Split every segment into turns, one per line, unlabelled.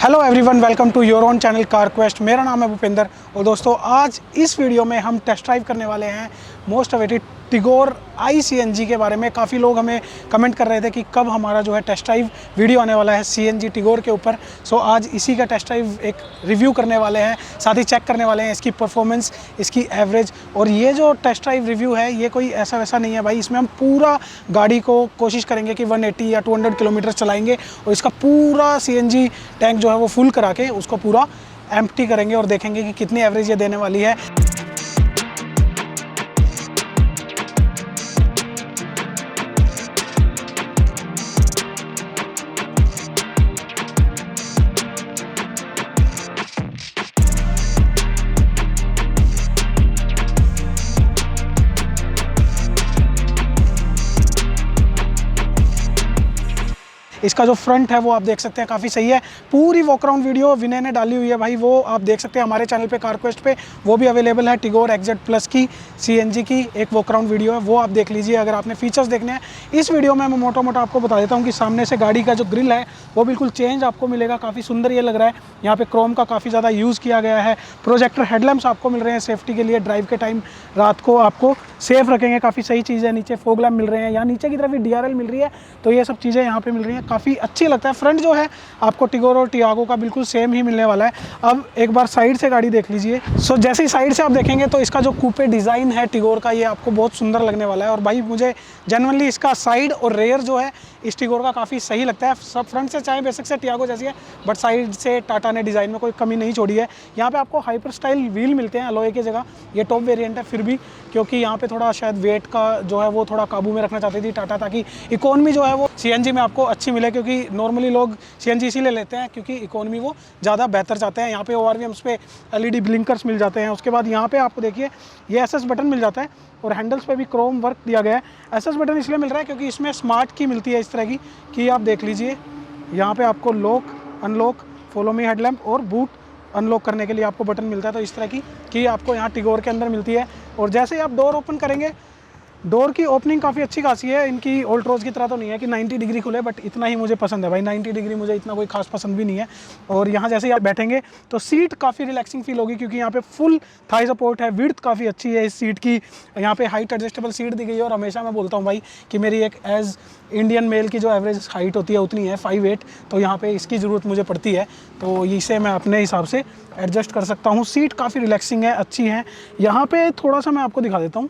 Hello everyone, welcome to your own channel Car Quest. मेरा नाम है भूपेंद्र और दोस्तों आज इस वीडियो में हम टेस्ट ड्राइव करने वाले हैं मोस्ट अवेटेड टिगोर iCNG के बारे में। काफ़ी लोग हमें कमेंट कर रहे थे कि कब हमारा जो है टेस्ट ड्राइव वीडियो आने वाला है CNG टिगोर के ऊपर। सो आज इसी का टेस्ट ड्राइव एक रिव्यू करने वाले हैं, साथ ही चेक करने वाले हैं इसकी परफॉर्मेंस, इसकी एवरेज। और ये जो टेस्ट ड्राइव रिव्यू है ये कोई ऐसा वैसा नहीं है भाई, इसमें हम पूरा गाड़ी को कोशिश करेंगे कि 180 या 200 किलोमीटर चलाएंगे और इसका पूरा CNG टैंक जो है वो फुल करा के उसको पूरा एम्प्टी करेंगे और देखेंगे कि कितनी एवरेज ये देने वाली है। इसका जो फ्रंट है वो आप देख सकते हैं काफ़ी सही है। पूरी वॉक अराउंड वीडियो विनय ने डाली हुई है भाई, वो आप देख सकते हैं हमारे चैनल पे कार क्वेस्ट पे, वो भी अवेलेबल है। टिगोर XZ प्लस की CNG की एक वॉक अराउंड वीडियो है, वो आप देख लीजिए अगर आपने फीचर्स देखने हैं। इस वीडियो में मैं मोटा मोटा आपको बता देता हूँ कि सामने से गाड़ी का जो ग्रिल है वो बिल्कुल चेंज आपको मिलेगा, काफ़ी सुंदर ये लग रहा है। यहाँ पे क्रोम का काफ़ी ज़्यादा यूज़ किया गया है। प्रोजेक्टर हेडलैम्प्स आपको मिल रहे हैं सेफ्टी के लिए, ड्राइव के टाइम रात को आपको सेफ रखेंगे, काफ़ी सही चीज़ है। नीचे फोग लैम्प मिल रहे हैं, यहाँ नीचे की तरफ भी DRL मिल रही है, तो ये सब चीज़ें यहाँ पे मिल रही हैं, काफ़ी अच्छी लगता है। फ्रंट जो है आपको टिगोर और टियागो का बिल्कुल सेम ही मिलने वाला है। अब एक बार साइड से गाड़ी देख लीजिए। सो जैसे ही साइड से आप देखेंगे तो इसका जो कूपे डिज़ाइन है टिगोर का, ये आपको बहुत सुंदर लगने वाला है। और भाई मुझे जनरली इसका साइड और रेयर जो है इस टिगोर का काफ़ी सही लगता है। सब फ्रंट से चाहे बेसिक से टियागो जैसी है, बट साइड से टाटा ने डिज़ाइन में कोई कमी नहीं छोड़ी है। यहाँ पे आपको हाइपर स्टाइल व्हील मिलते हैं अलॉय की जगह, ये टॉप वेरिएंट है फिर भी, क्योंकि यहाँ पे थोड़ा शायद वेट का जो है वो थोड़ा काबू में रखना चाहती थी टाटा, ताकि इकोनॉमी जो है वो CNG में आपको अच्छी मिले। क्योंकि नॉर्मली लोग CNG इसीलिए लेते हैं क्योंकि इकोनॉमी वो ज़्यादा बेहतर चाहते हैं। यहाँ पे ORVMs पे LED ब्लिंकर्स मिल जाते हैं। उसके बाद यहाँ पे आपको देखिए ये SS बटन मिल जाता है और हैंडल्स पे भी क्रोम वर्क दिया गया है। SS बटन इसलिए मिल रहा है क्योंकि इसमें स्मार्ट की मिलती है इस तरह की आप देख लीजिए। यहाँ पे आपको lock, unlock, follow me headlamp और बूट अनलॉक करने के लिए आपको बटन मिलता है। तो इस तरह की आपको यहाँ टिगोर के अंदर मिलती है। और जैसे ही आप डोर ओपन करेंगे, डोर की ओपनिंग काफ़ी अच्छी खासी है। इनकी ऑल्ट्रोज की तरह तो नहीं है कि 90 डिग्री खुले, बट इतना ही मुझे पसंद है भाई। 90 डिग्री मुझे इतना कोई खास पसंद भी नहीं है। और यहाँ जैसे ही आप बैठेंगे तो सीट काफ़ी रिलैक्सिंग फील होगी, क्योंकि यहाँ पे फुल थाई सपोर्ट है। विड्थ काफ़ी अच्छी है इस सीट की। यहाँ पे हाइट एडजस्टेबल सीट दी गई है। और हमेशा मैं बोलता हूँ भाई कि मेरी एक एज इंडियन मेल की जो एवरेज हाइट होती है उतनी है 5'8", तो यहाँ पे इसकी ज़रूरत मुझे पड़ती है, तो इसे मैं अपने हिसाब से एडजस्ट कर सकता हूँ। सीट काफ़ी रिलैक्सिंग है, अच्छी है। यहाँ पे थोड़ा सा मैं आपको दिखा देता हूँ।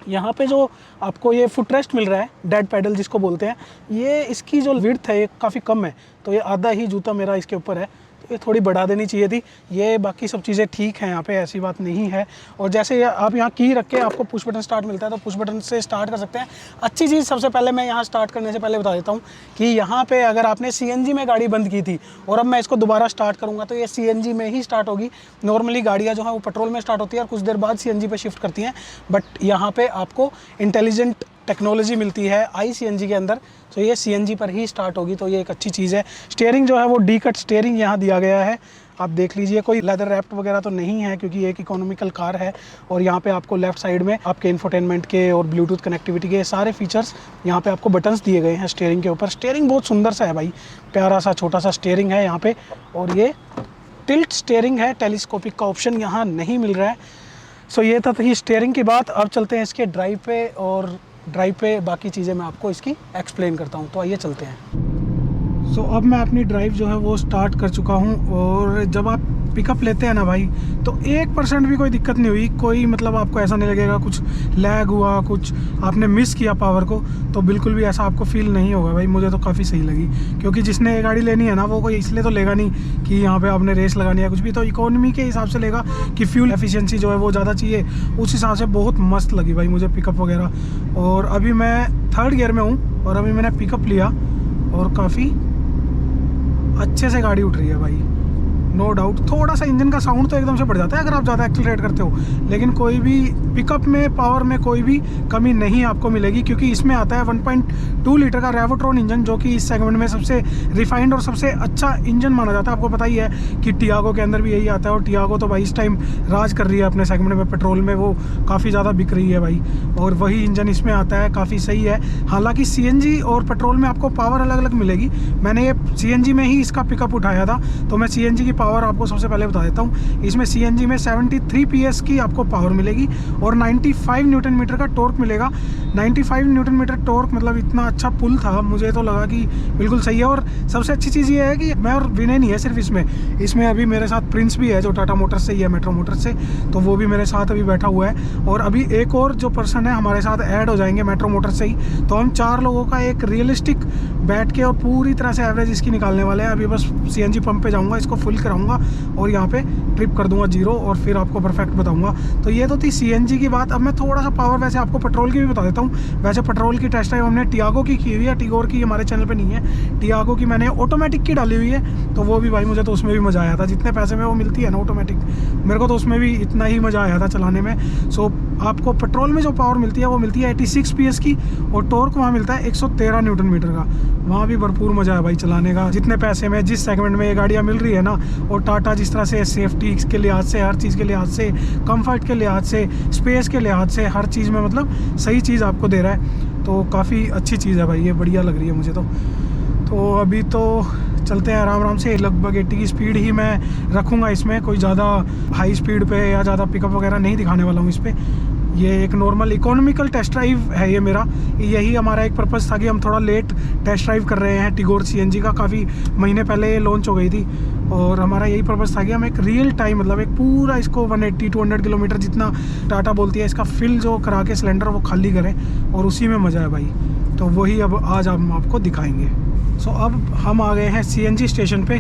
यहाँ पे जो आपको ये फुट रेस्ट मिल रहा है, डेड पैडल जिसको बोलते हैं, ये इसकी जो विड्थ है ये काफ़ी कम है, तो ये आधा ही जूता मेरा इसके ऊपर है, तो ये थोड़ी बढ़ा देनी चाहिए थी। ये बाकी सब चीज़ें ठीक हैं, यहाँ पे ऐसी बात नहीं है। और जैसे आप यहाँ की रख के आपको पुश बटन स्टार्ट मिलता है, तो पुश बटन से स्टार्ट कर सकते हैं। अच्छी चीज़ सबसे पहले मैं यहाँ स्टार्ट करने से पहले बता देता हूँ कि यहाँ पे अगर आपने CNG में गाड़ी बंद की थी और अब मैं इसको दोबारा स्टार्ट करूँगा तो ये CNG में ही स्टार्ट होगी। नॉर्मली गाड़ियाँ जो है वो पेट्रोल में स्टार्ट होती है और कुछ देर बाद CNG पे शिफ्ट करती हैं, बट यहाँ पे आपको इंटेलिजेंट टेक्नोलॉजी मिलती है iCNG के अंदर, तो ये CNG पर ही स्टार्ट होगी, तो ये एक अच्छी चीज़ है। स्टीयरिंग जो है वो डी-कट स्टीयरिंग यहाँ दिया गया है, आप देख लीजिए। कोई लेदर रैप्ड वगैरह तो नहीं है क्योंकि एक इकोनॉमिकल कार है। और यहाँ पे आपको लेफ्ट साइड में आपके इंफोटेनमेंट के और ब्लूटूथ कनेक्टिविटी के सारे फीचर्स यहाँ पे आपको बटन्स दिए गए हैं स्टीयरिंग के ऊपर। स्टीयरिंग बहुत सुंदर सा है भाई, प्यारा सा छोटा सा स्टीयरिंग है यहाँ पे। और ये टिल्ट स्टीयरिंग है, टेलीस्कोपिक का ऑप्शन यहाँ नहीं मिल रहा है। सो ये थी स्टीयरिंग की बात। अब चलते हैं इसके ड्राइव पे, और ड्राइव पे बाकी चीज़ें मैं आपको इसकी एक्सप्लेन करता हूँ, तो आइए चलते हैं। सो अब मैं अपनी ड्राइव जो है वो स्टार्ट कर चुका हूँ। और जब आप पिकअप लेते हैं ना भाई, तो 1% भी कोई दिक्कत नहीं हुई। कोई मतलब आपको ऐसा नहीं लगेगा कुछ लैग हुआ, कुछ आपने मिस किया पावर को, तो बिल्कुल भी ऐसा आपको फील नहीं होगा भाई। मुझे तो काफ़ी सही लगी, क्योंकि जिसने ये गाड़ी लेनी है ना वो कोई इसलिए तो लेगा नहीं कि यहाँ पे आपने रेस लगानी है कुछ भी, तो इकोनॉमी के हिसाब से लेगा कि फ्यूल एफिशिएंसी जो है वो ज़्यादा चाहिए, उस हिसाब से बहुत मस्त लगी भाई मुझे पिकअप वगैरह। और अभी मैं 3rd गियर में हूँ और अभी मैंने पिकअप लिया और काफ़ी अच्छे से गाड़ी उठ रही है भाई। No doubt. थोड़ा सा इंजन का साउंड तो एकदम से बढ़ जाता है अगर आप ज़्यादा एक्सीलरेट करते हो, लेकिन कोई भी पिकअप में, पावर में कोई भी कमी नहीं आपको मिलेगी, क्योंकि इसमें आता है 1.2 लीटर का रेवोट्रॉन इंजन, जो कि इस सेगमेंट में सबसे रिफाइंड और सबसे अच्छा इंजन माना जाता है। आपको पता ही है कि टियागो के अंदर भी यही आता है, और टियागो तो भाई इस टाइम राज कर रही है अपने सेगमेंट में, पेट्रोल में वो काफ़ी ज़्यादा बिक रही है भाई, और वही इंजन इसमें आता है, काफ़ी सही है। हालाँकि CNG और पेट्रोल में आपको पावर अलग अलग मिलेगी। मैंने ये CNG में ही इसका पिकअप उठाया था, तो मैं CNG की पावर आपको सबसे पहले बता देता हूँ। इसमें CNG में 73 PS की आपको पावर मिलेगी और 95 न्यूटन मीटर का टॉर्क मिलेगा। 95 न्यूटन मीटर टॉर्क मतलब इतना अच्छा पुल था, मुझे तो लगा कि बिल्कुल सही है। और सबसे अच्छी चीज़ ये है कि मैं और विनय नहीं है सिर्फ इसमें अभी मेरे साथ प्रिंस भी है, जो टाटा मोटर्स से ही है, मेट्रो मोटर्स से, तो वो भी मेरे साथ अभी बैठा हुआ है। और अभी एक और जो पर्सन है हमारे साथ ऐड हो जाएंगे मेट्रो मोटर्स से ही, तो हम 4 लोगों का एक रियलिस्टिक बैठ के और पूरी तरह से एवरेज इसकी निकालने वाले हैं। अभी बस CNG पंप पे जाऊंगा, इसको फुल कराऊंगा और यहाँ पे ट्रिप कर दूंगा 0, और फिर आपको परफेक्ट बताऊंगा। तो ये तो थी CNG की बात। अब मैं थोड़ा सा पावर वैसे आपको पेट्रोल की भी बता देता हूँ। वैसे पेट्रोल की टेस्ट ड्राइव हमने टियागो की हुई है, टिगोर की हमारे चैनल पे नहीं है। टियागो की मैंने ऑटोमेटिक की डाली हुई है, तो वो भी भाई मुझे तो उसमें भी मज़ा आया था। जितने पैसे में वो मिलती है ना ऑटोमेटिक, मेरे को तो उसमें भी इतना ही मज़ा आया था चलाने में। सो आपको पेट्रोल में जो पावर मिलती है वो मिलती है 86 PS की, और टॉर्क वहाँ मिलता है 113 न्यूटन मीटर का। वहाँ भी भरपूर मज़ा है भाई चलाने का। जितने पैसे में, जिस सेगमेंट में ये गाड़ियाँ मिल रही है ना, और टाटा जिस तरह से सेफ्टी के लिहाज से, हर चीज़ के लिहाज से, कंफर्ट के लिहाज से, स्पेस के लिहाज से, हर चीज़ में मतलब सही चीज़ आपको दे रहा है, तो काफ़ी अच्छी चीज़ है भाई, ये बढ़िया लग रही है मुझे तो अभी तो चलते हैं आराम से। लगभग 80 की स्पीड ही मैं रखूँगा इसमें, कोई ज़्यादा हाई स्पीड पे या ज़्यादा पिकअप वगैरह नहीं दिखाने वाला हूँ इस पर। ये एक नॉर्मल इकोनॉमिकल टेस्ट ड्राइव है ये मेरा। यही हमारा एक पर्पज़ था कि हम थोड़ा लेट टेस्ट ड्राइव कर रहे हैं टिगोर CNG का। काफ़ी महीने पहले ये लॉन्च हो गई थी, और हमारा यही पर्पज़ था कि हम एक रियल टाइम, मतलब एक पूरा इसको 180-200 किलोमीटर जितना टाटा बोलती है, इसका फिल जो करा के सिलेंडर वो खाली करें, और उसी में मज़ा है भाई। तो वही अब आज हम आपको दिखाएंगे। सो अब हम आ गए हैं CNG स्टेशन पे,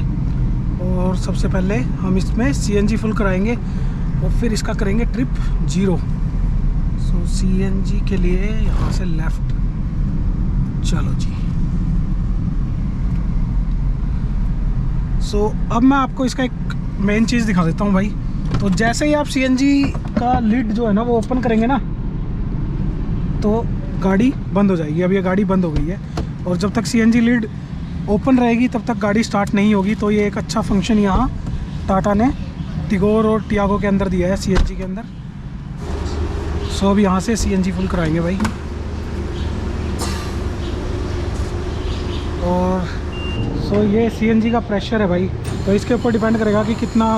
और सबसे पहले हम इसमें CNG फुल कराएंगे और फिर इसका करेंगे ट्रिप 0। सो CNG के लिए यहाँ से लेफ़्ट, चलो जी। सो अब मैं आपको इसका एक मेन चीज़ दिखा देता हूँ भाई। तो जैसे ही आप CNG का लिड जो है ना वो ओपन करेंगे ना, तो गाड़ी बंद हो जाएगी। अब ये गाड़ी बंद हो गई है, और जब तक CNG लिड ओपन रहेगी तब तक गाड़ी स्टार्ट नहीं होगी। तो ये एक अच्छा फंक्शन यहाँ टाटा ने टिगोर और टियागो के अंदर दिया है, CNG के अंदर। सो अब यहाँ से CNG फुल कराएंगे भाई। और सो ये CNG का प्रेशर है भाई, तो इसके ऊपर डिपेंड करेगा कि कितना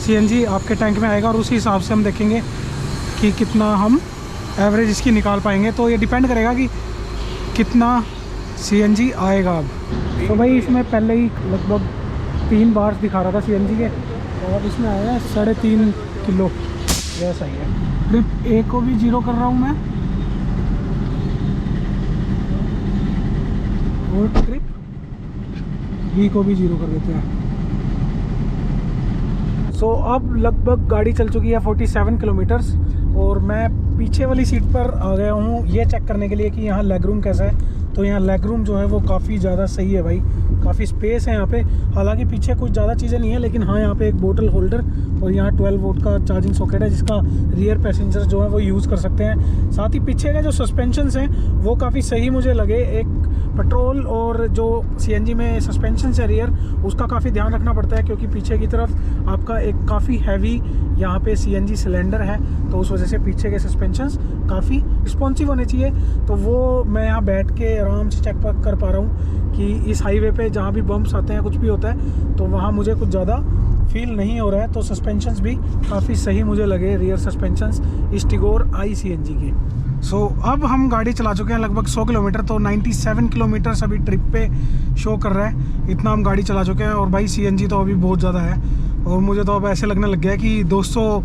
CNG आपके टैंक में आएगा, और उसी हिसाब से हम देखेंगे कि कितना हम एवरेज इसकी निकाल पाएंगे। तो ये डिपेंड करेगा कि कितना CNG आएगा। अब तो भाई इसमें पहले ही लगभग 3 बार्स दिखा रहा था CNG के, और इसमें आया है 3.5 किलो। वैसा ही है। ट्रिप A को भी 0 कर रहा हूँ मैं, और ट्रिप B को भी 0 कर देते हैं। सो अब लगभग गाड़ी चल चुकी है 47 किलोमीटर्स, और मैं पीछे वाली सीट पर आ गया हूँ ये चेक करने के लिए कि यहाँ लेग रूम कैसा है। तो यहाँ लेग रूम जो है वो काफ़ी ज़्यादा सही है भाई, काफ़ी स्पेस है यहाँ पे। हालांकि पीछे कुछ ज़्यादा चीज़ें नहीं है, लेकिन हाँ यहाँ पे एक बोतल होल्डर और यहाँ 12 वोल्ट का चार्जिंग सॉकेट है, जिसका रियर पैसेंजर जो है वो यूज़ कर सकते हैं। साथ ही पीछे के जो सस्पेंशंस हैं वो काफ़ी सही मुझे लगे। एक पेट्रोल और जो CNG में सस्पेंशन है रियर, उसका काफ़ी ध्यान रखना पड़ता है, क्योंकि पीछे की तरफ आपका एक काफ़ी हैवी यहाँ पे CNG सिलेंडर है, तो उस वजह से पीछे के सस्पेंशंस काफ़ी रिस्पॉन्सिव होने चाहिए। तो वो मैं यहाँ बैठ के आराम से चेक कर पा रहा हूँ कि इस हाईवे पे जहाँ भी बम्प्स आते हैं, कुछ भी होता है, तो वहाँ मुझे कुछ ज़्यादा फील नहीं हो रहा है। तो सस्पेंशंस भी काफ़ी सही मुझे लगे, रियर सस्पेंशंस इस टिगोर CNG के। सो अब हम गाड़ी चला चुके हैं लगभग 100 किलोमीटर, तो 97 किलोमीटर अभी ट्रिप पे शो कर रहा है। इतना हम गाड़ी चला चुके हैं, और भाई CNG तो अभी बहुत ज़्यादा है, और मुझे तो अब ऐसे लगने लग गया है कि 200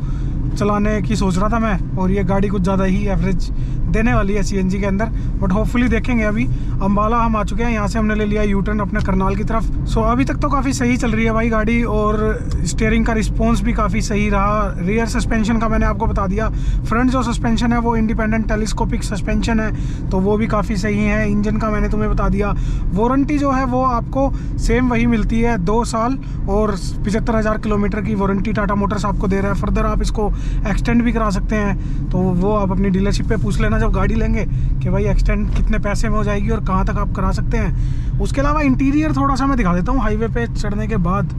चलाने की सोच रहा था मैं, और ये गाड़ी कुछ ज़्यादा ही एवरेज देने वाली है सीएनजी के अंदर, बट होपफुली देखेंगे। अभी अम्बाला हम आ चुके हैं, यहाँ से हमने ले लिया यू टर्न अपने करनाल की तरफ। सो अभी तक तो काफ़ी सही चल रही है भाई गाड़ी, और स्टीयरिंग का रिस्पॉन्स भी काफ़ी सही रहा। रियर सस्पेंशन का मैंने आपको बता दिया। फ्रंट जो सस्पेंशन है वो इंडिपेंडेंट टेलीस्कोपिक सस्पेंशन है, तो वो भी काफ़ी सही है। इंजन का मैंने तुम्हें बता दिया। वारंटी जो है वो आपको सेम वही मिलती है, 2 साल और 75,000 किलोमीटर की वारंटी टाटा मोटर्स आपको दे रहा है। फर्दर आप इसको एक्सटेंड भी करा सकते हैं, तो वो आप अपनी डीलरशिप पे पूछ लेना जब गाड़ी लेंगे कि भाई एक्सटेंड कितने पैसे में हो जाएगी और कहाँ तक आप करा सकते हैं। उसके अलावा इंटीरियर थोड़ा सा मैं दिखा देता हूँ हाईवे पे चढ़ने के बाद।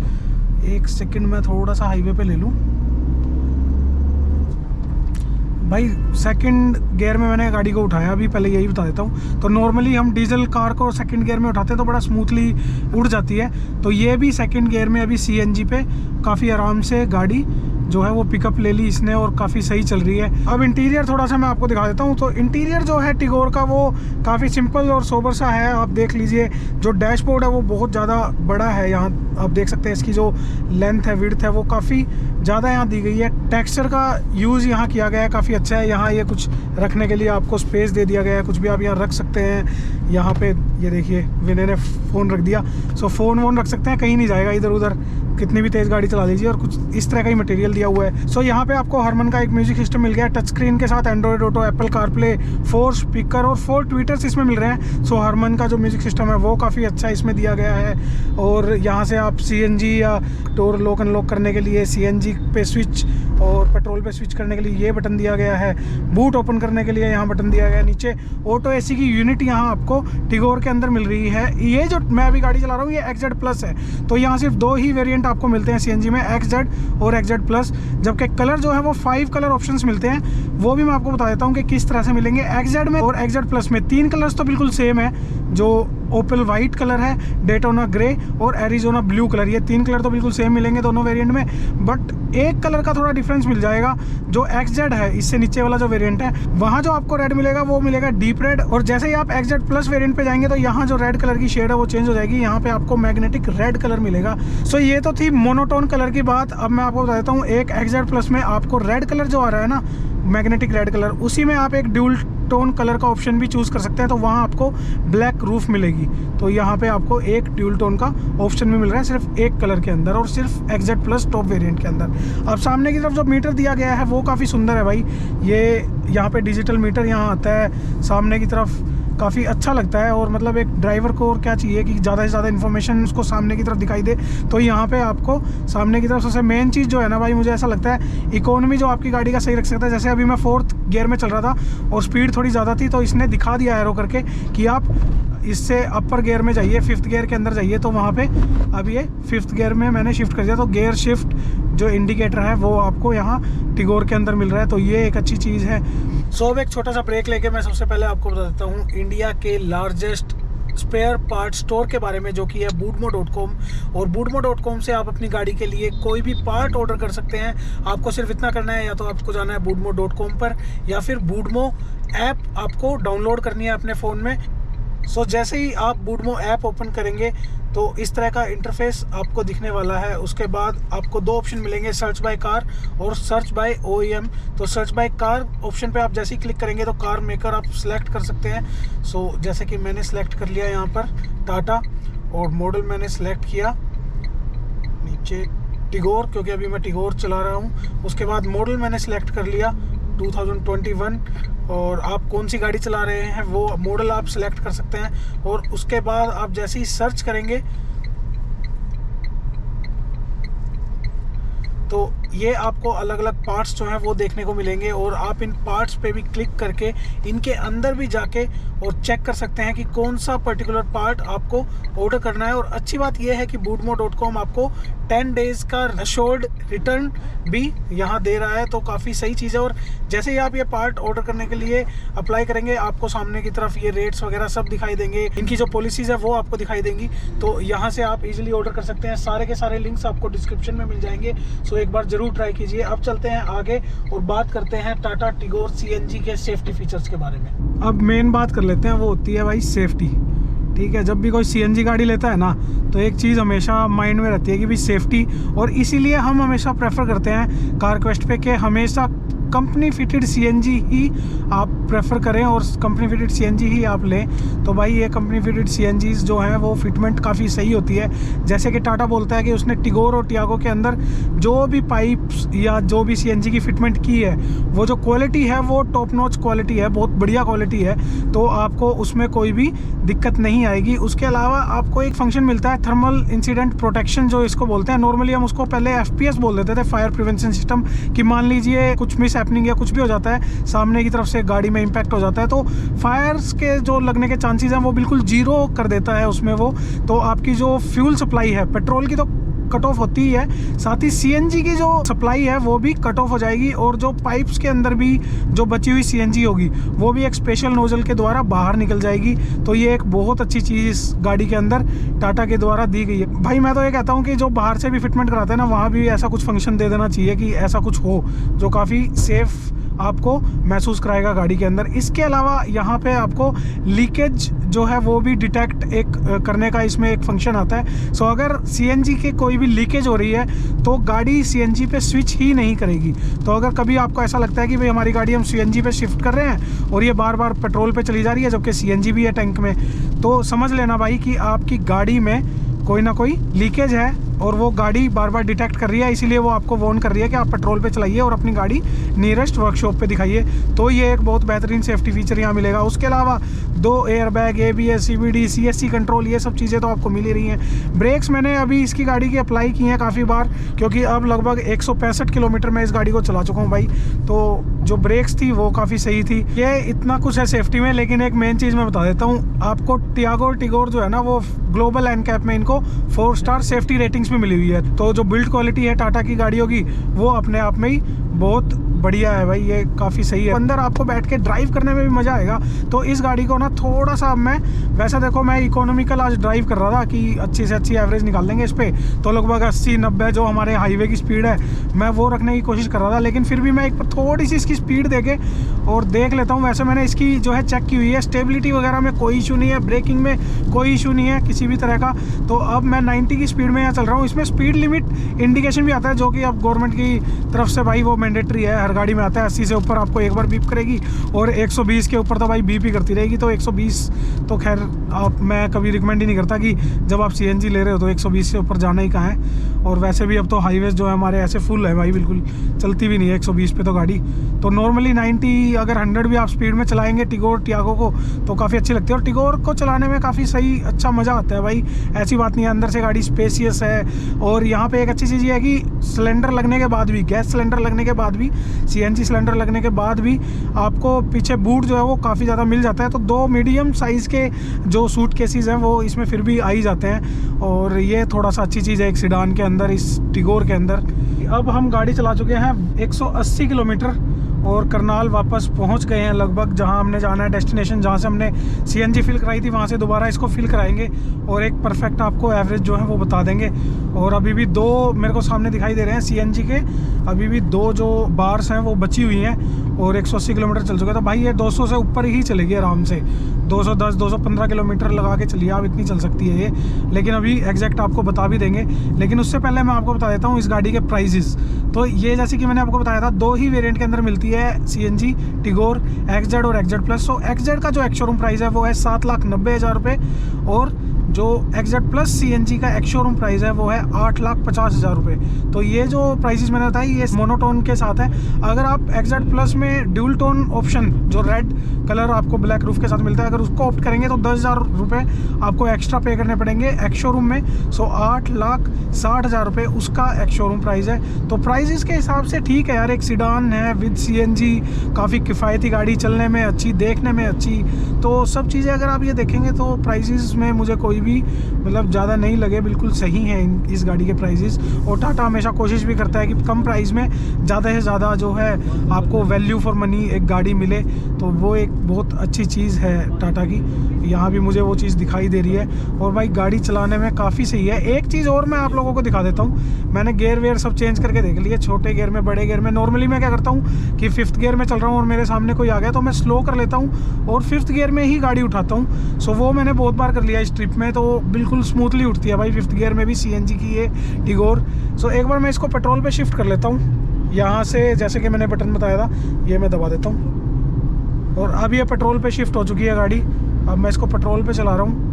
एक सेकंड में थोड़ा सा हाईवे पे ले लूँ भाई। सेकंड गियर में मैंने गाड़ी को उठाया अभी, पहले यही बता देता हूँ। तो नॉर्मली हम डीजल कार को सेकंड गियर में उठाते हैं तो बड़ा स्मूथली उड़ जाती है, तो ये भी सेकंड गियर में अभी सीएनजी पे काफ़ी आराम से गाड़ी जो है वो पिकअप ले ली इसने, और काफ़ी सही चल रही है। अब इंटीरियर थोड़ा सा मैं आपको दिखा देता हूँ। तो इंटीरियर जो है टिगोर का वो काफ़ी सिंपल और सोबर सा है। आप देख लीजिए, जो डैशबोर्ड है वो बहुत ज़्यादा बड़ा है। यहाँ आप देख सकते हैं इसकी जो लेंथ है, विड्थ है, वो काफ़ी ज़्यादा यहाँ दी गई है। टेक्सचर का यूज़ यहाँ किया गया है, काफ़ी अच्छा है। यहाँ ये कुछ रखने के लिए आपको स्पेस दे दिया गया है, कुछ भी आप यहाँ रख सकते हैं। यहाँ पे ये देखिए विनय ने फ़ोन रख दिया, सो फ़ोन वोन रख सकते हैं, कहीं नहीं जाएगा इधर उधर, कितनी भी तेज़ गाड़ी चला लीजिए। और कुछ इस तरह का ही मटेरियल दिया हुआ है। सो यहाँ पे आपको हरमन का एक म्यूजिक सिस्टम मिल गया है टच स्क्रीन के साथ, Android auto, Apple CarPlay, 4 speaker और 4 ट्विटर्स इसमें मिल रहे हैं। सो हरमन का जो म्यूजिक सिस्टम है वो काफ़ी अच्छा इसमें दिया गया है। और यहाँ से आप सीएनजी या डोर लॉक अनलॉक करने के लिए सीएनजी पे स्विच और पेट्रोल पे स्विच करने के लिए ये बटन दिया गया है। बूट ओपन करने के लिए यहाँ बटन दिया गया है। नीचे ऑटो एसी की यूनिट यहाँ आपको टिगोर के अंदर मिल रही है। ये जो मैं अभी गाड़ी चला रहा हूँ ये XZ प्लस है, तो यहाँ सिर्फ 2 ही वेरिएंट आपको मिलते हैं सीएनजी में, XZ और XZ प्लस। जबकि कलर जो है वो 5 कलर ऑप्शंस मिलते हैं, वो भी मैं आपको बता देता हूँ कि किस तरह से मिलेंगे। XZ में और XZ प्लस में 3 कलर्स तो बिल्कुल सेम है, जो ओपल वाइट कलर है, डेटोना ग्रे और एरिजोना ब्लू कलर, ये 3 कलर तो बिल्कुल सेम मिलेंगे दोनों वेरिएंट में। बट एक कलर का थोड़ा डिफरेंस मिल जाएगा, जो XZ है इससे नीचे वाला जो वेरिएंट है वहाँ जो आपको रेड मिलेगा वो मिलेगा डीप रेड। और जैसे ही आप XZ प्लस वेरिएंट पे जाएंगे तो यहाँ जो रेड कलर की शेड है वो चेंज हो जाएगी, यहाँ पे आपको मैग्नेटिक रेड कलर मिलेगा। सो ये तो थी मोनोटोन कलर की बात। अब मैं आपको बता देता हूँ, एक XZ प्लस में आपको रेड कलर जो आ रहा है ना, मैग्नेटिक रेड कलर, उसी में आप एक ड्यूल टोन कलर का ऑप्शन भी चूज़ कर सकते हैं, तो वहाँ आपको ब्लैक रूफ मिलेगी। तो यहाँ पे आपको एक ड्यूल टोन का ऑप्शन भी मिल रहा है सिर्फ एक कलर के अंदर, और सिर्फ XZ प्लस टॉप वेरिएंट के अंदर। अब सामने की तरफ जो मीटर दिया गया है वो काफ़ी सुंदर है भाई। ये यहाँ पे डिजिटल मीटर यहाँ आता है सामने की तरफ, काफ़ी अच्छा लगता है। और मतलब एक ड्राइवर को और क्या चाहिए कि ज़्यादा से ज़्यादा इन्फॉर्मेशन उसको सामने की तरफ दिखाई दे, तो यहाँ पे आपको सामने की तरफ सबसे मेन चीज़ जो है ना भाई, मुझे ऐसा लगता है इकोनॉमी जो आपकी गाड़ी का सही रख सकता है। जैसे अभी मैं 4th गियर में चल रहा था और स्पीड थोड़ी ज़्यादा थी, तो इसने दिखा दिया एरो करके कि आप इससे अपर गियर में जाइए, 5th गियर के अंदर जाइए। तो वहाँ पे अब ये 5th गियर में मैंने शिफ्ट कर दिया, तो गियर शिफ्ट जो इंडिकेटर है वो आपको यहाँ टिगोर के अंदर मिल रहा है, तो ये एक अच्छी चीज़ है। सो अब एक छोटा सा ब्रेक लेके मैं सबसे पहले आपको बता देता हूँ इंडिया के लार्जेस्ट स्पेयर पार्ट स्टोर के बारे में, जो कि है Budmo.com। और Budmo.com से आप अपनी गाड़ी के लिए कोई भी पार्ट ऑर्डर कर सकते हैं। आपको सिर्फ इतना करना है, या तो आपको जाना है Budmo.com पर, या फिर Budmo ऐप आपको डाउनलोड करनी है अपने फ़ोन में। सो जैसे ही आप Budmo ऐप ओपन करेंगे तो इस तरह का इंटरफेस आपको दिखने वाला है। उसके बाद आपको 2 ऑप्शन मिलेंगे, सर्च बाय कार और सर्च बाय OEM। तो सर्च बाय कार ऑप्शन पे आप जैसे ही क्लिक करेंगे तो कार मेकर आप सिलेक्ट कर सकते हैं। सो जैसे कि मैंने सिलेक्ट कर लिया यहाँ पर टाटा, और मॉडल मैंने सिलेक्ट किया नीचे टिगोर, क्योंकि अभी मैं टिगोर चला रहा हूँ। उसके बाद मॉडल मैंने सिलेक्ट कर लिया 2021, और आप कौन सी गाड़ी चला रहे हैं वो मॉडल आप सिलेक्ट कर सकते हैं। और उसके बाद आप जैसे ही सर्च करेंगे तो ये आपको अलग अलग पार्ट्स जो हैं वो देखने को मिलेंगे, और आप इन पार्ट्स पे भी क्लिक करके इनके अंदर भी जाके और चेक कर सकते हैं कि कौन सा पर्टिकुलर पार्ट आपको ऑर्डर करना है। और अच्छी बात यह है कि Budmo.com आपको 10 डेज़ का अश्योर्ड रिटर्न भी यहाँ दे रहा है, तो काफ़ी सही चीज़ है। और जैसे ही आप ये पार्ट ऑर्डर करने के लिए अप्लाई करेंगे, आपको सामने की तरफ ये रेट्स वगैरह सब दिखाई देंगे, इनकी जो पॉलिसीज़ है वो आपको दिखाई देंगी। तो यहाँ से आप इजीली ऑर्डर कर सकते हैं। सारे के सारे लिंक्स आपको डिस्क्रिप्शन में मिल जाएंगे, सो एक बार ज़रूर ट्राई कीजिए। अब चलते हैं आगे और बात करते हैं टाटा टिगोर CNG के सेफ्टी फीचर्स के बारे में। अब मेन बात कर लेते हैं, वो होती है भाई सेफ्टी। ठीक है। जब भी कोई CNG गाड़ी लेता है ना, तो एक चीज़ हमेशा माइंड में रहती है कि भाई सेफ्टी, और इसीलिए हम हमेशा प्रेफर करते हैं कारक्वेस्ट पे कि हमेशा कंपनी फिटेड CNG ही आप प्रेफर करें और कंपनी फिटेड CNG ही आप लें। तो भाई ये कंपनी फिटेड CNGs जो हैं वो फिटमेंट काफ़ी सही होती है। जैसे कि टाटा बोलता है कि उसने टिगोर और टियागो के अंदर जो भी पाइप्स या जो भी CNG की फिटमेंट की है, वो जो क्वालिटी है वो टॉप नॉच क्वालिटी है, बहुत बढ़िया क्वालिटी है, तो आपको उसमें कोई भी दिक्कत नहीं आएगी। उसके अलावा आपको एक फंक्शन मिलता है थर्मल इंसिडेंट प्रोटेक्शन, जो इसको बोलते हैं। नॉर्मली हम उसको पहले FPS बोल देते थे, फायर प्रिवेंशन सिस्टम, कि मान लीजिए कुछ मिस हैपनिंग या कुछ भी हो जाता है, सामने की तरफ से गाड़ी में इम्पैक्ट हो जाता है, तो फायर्स के जो लगने के चांसेस हैं वो बिल्कुल जीरो कर देता है उसमें वो। तो आपकी जो फ्यूल सप्लाई है पेट्रोल की तो कट ऑफ होती ही है, साथ ही CNG की जो सप्लाई है वो भी कट ऑफ हो जाएगी, और जो पाइप्स के अंदर भी जो बची हुई CNG होगी वो भी एक स्पेशल नोजल के द्वारा बाहर निकल जाएगी। तो ये एक बहुत अच्छी चीज़ इस गाड़ी के अंदर टाटा के द्वारा दी गई है। भाई मैं तो ये कहता हूँ कि जो बाहर से भी फिटमेंट कराते हैं ना, वहाँ भी ऐसा कुछ फंक्शन दे देना चाहिए कि ऐसा कुछ हो जो काफ़ी सेफ आपको महसूस कराएगा गाड़ी के अंदर। इसके अलावा यहाँ पे आपको लीकेज जो है वो भी डिटेक्ट करने का इसमें एक फंक्शन आता है। सो अगर CNG के कोई भी लीकेज हो रही है तो गाड़ी CNG पे स्विच ही नहीं करेगी। तो अगर कभी आपको ऐसा लगता है कि भाई हमारी गाड़ी हम CNG पे शिफ्ट कर रहे हैं और ये बार बार पेट्रोल पे चली जा रही है जबकि CNG भी है टैंक में, तो समझ लेना भाई कि आपकी गाड़ी में कोई ना कोई लीकेज है और वो गाड़ी बार बार डिटेक्ट कर रही है, इसीलिए वो आपको वार्न कर रही है कि आप पेट्रोल पे चलाइए और अपनी गाड़ी नियरेस्ट वर्कशॉप पे दिखाइए। तो ये एक बहुत बेहतरीन सेफ्टी फीचर यहाँ मिलेगा। उसके अलावा 2 airbag, ABS, CVD, CSC control, ये सब चीज़ें तो आपको मिल ही रही हैं। ब्रेक्स मैंने अभी इसकी गाड़ी की अप्लाई की हैं काफ़ी बार, क्योंकि अब लगभग 165 किलोमीटर मैं इस गाड़ी को चला चुका हूँ भाई, तो जो ब्रेक्स थी वो काफ़ी सही थी। ये इतना कुछ है सेफ्टी में, लेकिन एक मेन चीज़ मैं बता देता हूँ आपको, टियागो और टिगोर जो है ना वो ग्लोबल NCAP में इनको 4 स्टार सेफ्टी रेटिंग्स में मिली हुई है। तो जो बिल्ड क्वालिटी है टाटा की गाड़ियों की वो अपने आप में ही बहुत बढ़िया है भाई, ये काफ़ी सही है। अंदर आपको बैठ के ड्राइव करने में भी मज़ा आएगा। तो इस गाड़ी को ना थोड़ा सा मैं, वैसे देखो मैं इकोनॉमिकल आज ड्राइव कर रहा था कि अच्छी से अच्छी एवरेज निकाल लेंगे इस पर, तो लगभग 80-90 जो हमारे हाईवे की स्पीड है मैं वो रखने की कोशिश कर रहा था, लेकिन फिर भी मैं एक थोड़ी सी इसकी स्पीड देके और देख लेता हूँ। वैसे मैंने इसकी जो है चेक की हुई है, स्टेबिलिटी वगैरह में कोई इशू नहीं है, ब्रेकिंग में कोई इशू नहीं है किसी भी तरह का। तो अब मैं 90 की स्पीड में यहाँ चल रहा हूँ। इसमें स्पीड लिमिट इंडिकेशन भी आता है, जो कि अब गवर्नमेंट की तरफ से भाई वो मैंडेटरी है, हर गाड़ी में आता है। 80 से ऊपर आपको एक बार बीप करेगी और 120 के ऊपर तो भाई बीप ही करती रहेगी। तो 120 तो खैर मैं कभी रिकमेंड ही नहीं करता कि जब आप CNG ले रहे हो तो 120 से ऊपर जाना ही कहाँ है। और वैसे भी अब तो हाईवेज जो है हमारे ऐसे फुल है भाई, बिल्कुल चलती भी नहीं है 120 पे तो गाड़ी। तो नॉर्मली 90 अगर 100 भी आप स्पीड में चलाएंगे टिगोर टियागो को तो काफ़ी अच्छी लगती है। और टिगोर को चलाने में काफ़ी सही अच्छा मज़ा आता है भाई, ऐसी बात नहीं है। अंदर से गाड़ी स्पेसियस है, और यहाँ पे एक अच्छी चीज़ ये है कि सिलेंडर लगने के बाद भी, गैस सिलेंडर लगने के बाद भी, CNG सिलेंडर लगने के बाद भी आपको पीछे बूट जो है वो काफ़ी ज़्यादा मिल जाता है। तो 2 मीडियम साइज़ के जो सूट केसेस हैं वो इसमें फिर भी आ ही जाते हैं, और ये थोड़ा सा अच्छी चीज़ है एक सीडान के अंदर, इस टिगोर के अंदर। अब हम गाड़ी चला चुके हैं 180 किलोमीटर और करनाल वापस पहुंच गए हैं लगभग, जहां हमने जाना है डेस्टिनेशन, जहां से हमने CNG फिल कराई थी वहां से दोबारा इसको फिल कराएंगे और एक परफेक्ट आपको एवरेज जो है वो बता देंगे। और अभी भी 2 मेरे को सामने दिखाई दे रहे हैं CNG के, अभी भी 2 जो बार्स हैं वो बची हुई हैं और 180 किलोमीटर चल चुके। तो भाई ये 200 से ऊपर ही चलेगी आराम से, 210-215 किलोमीटर लगा के चलिए आप, इतनी चल सकती है ये। लेकिन अभी एग्जैक्ट आपको बता भी देंगे, लेकिन उससे पहले मैं आपको बता देता हूँ इस गाड़ी के प्राइजेस। तो ये जैसे कि मैंने आपको बताया था 2 ही वेरिएंट के अंदर मिलती है CNG, टिगोर XZ और XZ प्लस। सो XZ का जो एक्स शोरूम प्राइस है वो है 7,90,000 रुपये, और जो XZ प्लस CNG का एक्स शोरूम प्राइस है वो है 8,50,000 रुपये। तो ये जो प्राइसेस मैंने बताया ये मोनोटोन के साथ है। अगर आप XZ प्लस में ड्यूल टोन ऑप्शन जो रेड कलर आपको ब्लैक रूफ के साथ मिलता है, अगर उसको ऑप्ट करेंगे तो 10,000 रुपये आपको एक्स्ट्रा पे करने पड़ेंगे एक्स शोरूम में। सो 8,60,000 रुपये उसका एक्स शोरूम प्राइस है। तो प्राइसेस के हिसाब से ठीक है यार, एक सीडान है विद CNG, काफ़ी किफ़ायती गाड़ी, चलने में अच्छी, देखने में अच्छी, तो सब चीज़ें अगर आप ये देखेंगे तो प्राइसेस में मुझे कोई भी मतलब ज़्यादा नहीं लगे, बिल्कुल सही है इस गाड़ी के प्राइजेस। और टाटा हमेशा कोशिश भी करता है कि कम प्राइस में ज़्यादा से ज़्यादा जो है आपको वैल्यू फॉर मनी एक गाड़ी मिले, तो वो एक बहुत अच्छी चीज़ है टाटा की। यहाँ भी मुझे वो चीज़ दिखाई दे रही है। और भाई गाड़ी चलाने में काफ़ी सही है। एक चीज़ और मैं आप लोगों को दिखा देता हूँ, मैंने गेयर वेयर सब चेंज करके देख लिए, छोटे गेयर में, बड़े गेयर में। नॉर्मली मैं क्या करता हूँ कि 5th गियर में चल रहा हूँ और मेरे सामने कोई आ गया तो मैं स्लो कर लेता हूँ और 5th गियर में ही गाड़ी उठाता हूँ। सो वो मैंने बहुत बार कर लिया इस ट्रिप में, तो बिल्कुल स्मूथली उठती है भाई 5th गियर में भी CNG की ये टिगोर। सो एक बार मैं इसको पेट्रोल पे शिफ्ट कर लेता हूँ यहाँ से, जैसे कि मैंने बटन बताया था, ये मैं दबा देता हूँ और अब ये पेट्रोल पे शिफ्ट हो चुकी है गाड़ी। अब मैं इसको पेट्रोल पे चला रहा हूँ।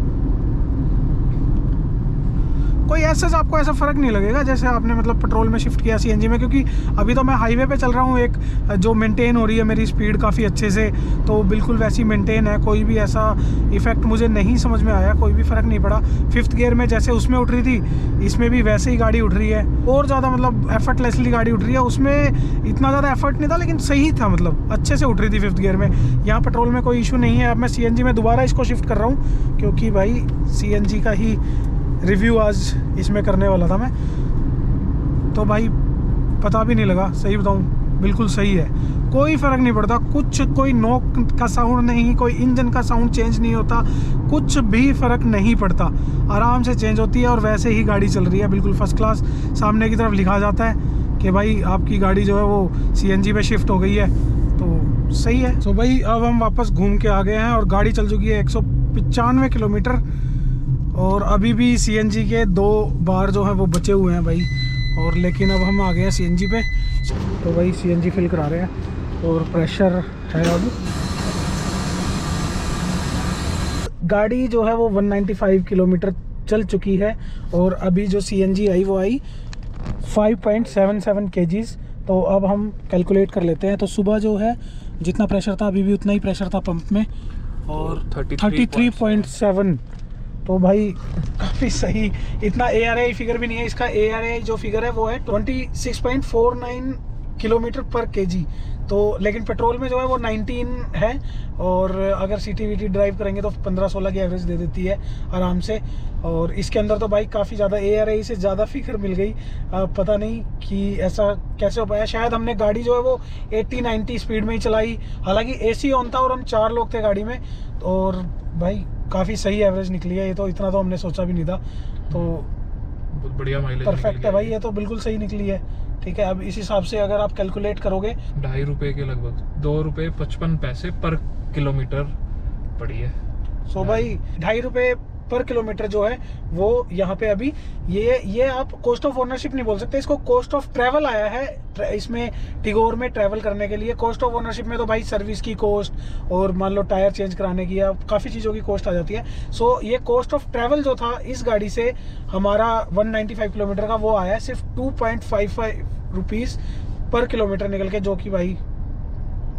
कोई ऐसा आपको ऐसा फ़र्क नहीं लगेगा जैसे आपने मतलब पेट्रोल में शिफ्ट किया CNG में, क्योंकि अभी तो मैं हाईवे पे चल रहा हूँ, एक जो मेंटेन हो रही है मेरी स्पीड काफ़ी अच्छे से, तो बिल्कुल वैसी मेंटेन है। कोई भी ऐसा इफ़ेक्ट मुझे नहीं समझ में आया, कोई भी फ़र्क नहीं पड़ा। 5th गियर में जैसे उसमें उठ रही थी, इसमें भी वैसे ही गाड़ी उठ रही है, और ज़्यादा मतलब एफर्टलेसली गाड़ी उठ रही है। उसमें इतना ज़्यादा एफर्ट नहीं था लेकिन सही था, मतलब अच्छे से उठ रही थी 5th गियर में। यहाँ पेट्रोल में कोई इशू नहीं है। अब मैं CNG में दोबारा इसको शिफ्ट कर रहा हूँ क्योंकि भाई CNG का ही रिव्यू आज इसमें करने वाला था मैं, तो भाई पता भी नहीं लगा, सही बताऊं बिल्कुल सही है, कोई फ़र्क नहीं पड़ता कुछ, कोई नोक का साउंड नहीं, कोई इंजन का साउंड चेंज नहीं होता, कुछ भी फ़र्क नहीं पड़ता, आराम से चेंज होती है और वैसे ही गाड़ी चल रही है बिल्कुल फर्स्ट क्लास। सामने की तरफ लिखा जाता है कि भाई आपकी गाड़ी जो है वो CNG पे शिफ्ट हो गई है, तो सही है। तो भाई अब हम वापस घूम के आ गए हैं और गाड़ी चल चुकी है 195 किलोमीटर और अभी भी CNG के 2 बार जो है वो बचे हुए हैं भाई। और लेकिन अब हम आ गए हैं CNG पे, तो भाई CNG फिल करा रहे हैं और प्रेशर है। अब गाड़ी जो है वो 195 किलोमीटर चल चुकी है और अभी जो CNG आई वो आई 5.77 kgs। तो अब हम कैलकुलेट कर लेते हैं। तो सुबह जो है जितना प्रेशर था अभी भी उतना ही प्रेशर था पंप में और 33.7, तो भाई काफ़ी सही। इतना ARAI फिगर भी नहीं है, इसका ARAI जो फिगर है वो है 26.49 किलोमीटर पर kg। तो लेकिन पेट्रोल में जो है वो 19 है और अगर CT-VT ड्राइव करेंगे तो 15-16 की एवरेज दे देती है आराम से। और इसके अंदर तो भाई काफ़ी ज़्यादा ARAI से ज़्यादा फिगर मिल गई। पता नहीं कि ऐसा कैसे हो पाया, शायद हमने गाड़ी जो है वो 80-90 स्पीड में ही चलाई, हालांकि AC ऑन था और हम 4 लोग थे गाड़ी में, और भाई काफ़ी सही एवरेज निकली है। ये तो इतना तो हमने सोचा भी नहीं था, तो
बहुत बढ़िया माइलेज
परफेक्ट है भाई, ये तो बिल्कुल सही निकली है। ठीक है, अब इस हिसाब से अगर आप कैलकुलेट करोगे
2.5 रुपये के लगभग 2 रुपये 55 पैसे पर किलोमीटर पड़ी है।
सो भाई 2.5 रुपये पर किलोमीटर जो है वो यहाँ पे अभी ये आप कॉस्ट ऑफ ओनरशिप नहीं बोल सकते, इसको कॉस्ट ऑफ ट्रैवल आया है इसमें टिगोर में ट्रैवल करने के लिए। कॉस्ट ऑफ ओनरशिप में तो भाई सर्विस की कॉस्ट और मान लो टायर चेंज कराने की या काफ़ी चीज़ों की कॉस्ट आ जाती है। सो ये कॉस्ट ऑफ ट्रैवल जो था इस गाड़ी से हमारा 195 किलोमीटर का वो आया है सिर्फ 2.55 रुपीज़ पर किलोमीटर निकल के, जो कि भाई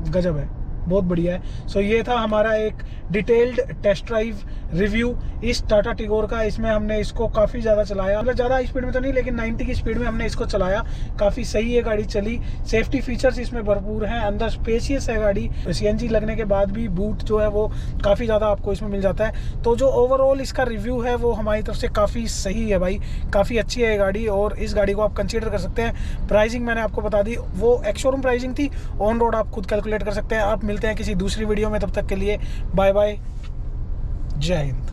गजब है, बहुत बढ़िया है। सो ये था हमारा एक डिटेल्ड टेस्ट ड्राइव रिव्यू इस टाटा टिगोर का। इसमें हमने इसको काफ़ी ज़्यादा चलाया, मतलब ज़्यादा स्पीड में तो नहीं लेकिन 90 की स्पीड में हमने इसको चलाया। काफ़ी सही है गाड़ी चली, सेफ्टी फीचर्स इसमें भरपूर हैं, अंदर स्पेशियस है गाड़ी। CNG लगने के बाद भी बूट जो है वो काफ़ी ज़्यादा आपको इसमें मिल जाता है। तो जो ओवरऑल इसका रिव्यू है वो हमारी तरफ से काफ़ी सही है भाई, काफ़ी अच्छी है गाड़ी और इस गाड़ी को आप कंसिडर कर सकते हैं। प्राइसिंग मैंने आपको बता दी, वो एक्स शोरूम प्राइसिंग थी, ऑन रोड आप खुद कैलकुलेट कर सकते हैं। आप मिलते हैं किसी दूसरी वीडियो में, तब तक के लिए बाय बाय, जय हिंद।